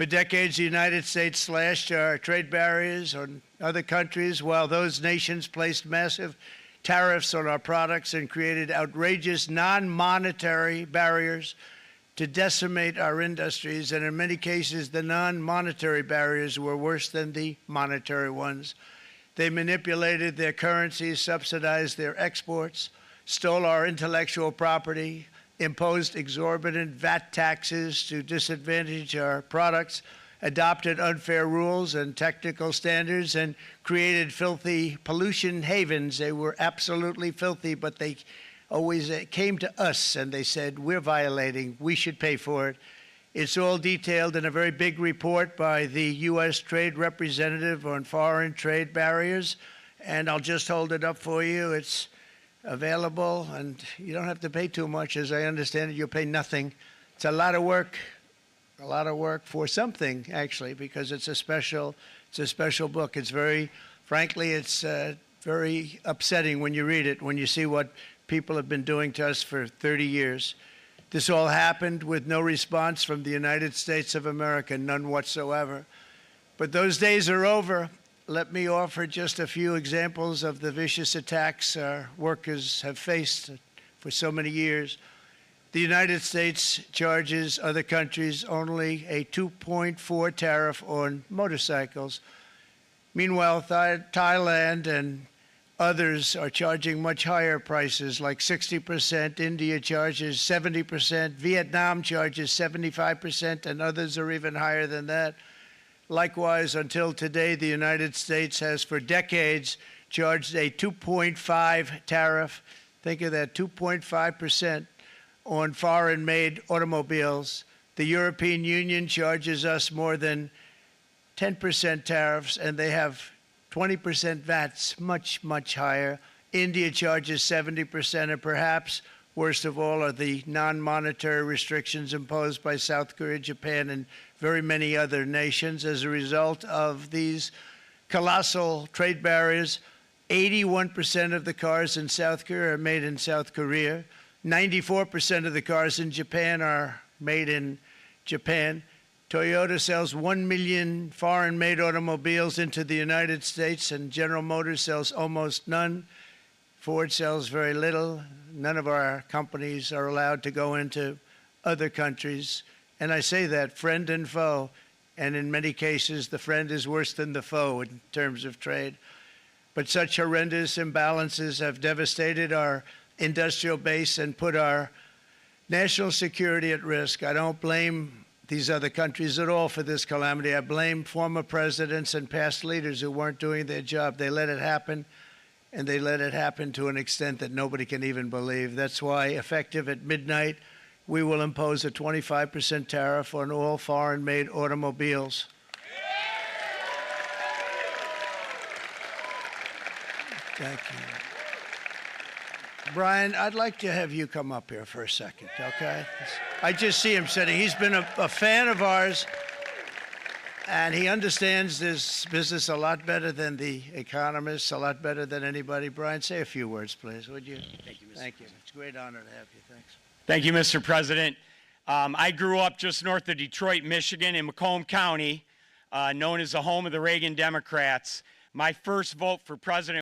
For decades, the United States slashed our trade barriers on other countries, while those nations placed massive tariffs on our products and created outrageous non-monetary barriers to decimate our industries. And in many cases, the non-monetary barriers were worse than the monetary ones. They manipulated their currencies, subsidized their exports, stole our intellectual property, imposed exorbitant VAT taxes to disadvantage our products, adopted unfair rules and technical standards, and created filthy pollution havens. They were absolutely filthy, but they always came to us and they said, we're violating, we should pay for it. It's all detailed in a very big report by the U.S. Trade Representative on foreign trade barriers, and I'll just hold it up for you. It's available, and you don't have to pay too much. As I understand it, you'll pay nothing. It's a lot of work for something, actually, because it's a special book. It's frankly, it's very upsetting when you read it, when you see what people have been doing to us for 30 years. This all happened with no response from the United States of America, none whatsoever. But those days are over. Let me offer just a few examples of the vicious attacks our workers have faced for so many years. The United States charges other countries only a 2.4 tariff on motorcycles. Meanwhile, Thailand and others are charging much higher prices, like 60%. India charges 70%. Vietnam charges 75%, and others are even higher than that. Likewise, until today, the United States has for decades charged a 2.5 tariff. Think of that, 2.5% on foreign-made automobiles. The European Union charges us more than 10% tariffs, and they have 20% VATs, much, much higher. India charges 70%, and perhaps worst of all are the non-monetary restrictions imposed by South Korea, Japan, and very many other nations. As a result of these colossal trade barriers, 81% of the cars in South Korea are made in South Korea. 94% of the cars in Japan are made in Japan. Toyota sells 1 million foreign-made automobiles into the United States, and General Motors sells almost none. Ford sells very little. None of our companies are allowed to go into other countries. And I say that, friend and foe, and in many cases, the friend is worse than the foe in terms of trade. But such horrendous imbalances have devastated our industrial base and put our national security at risk. I don't blame these other countries at all for this calamity. I blame former presidents and past leaders who weren't doing their job. They let it happen, and they let it happen to an extent that nobody can even believe. That's why, effective at midnight, we will impose a 25% tariff on all foreign-made automobiles. Thank you. Brian, I'd like to have you come up here for a second, okay? I just see him sitting. He's been a fan of ours, and he understands this business a lot better than the economists, a lot better than anybody. Brian, say a few words, please, would you? Thank you, Mr. Thank you. President. It's a great honor to have you. Thanks. Thank you, Mr. President. I grew up just north of Detroit, Michigan, in Macomb County, known as the home of the Reagan Democrats. My first vote for president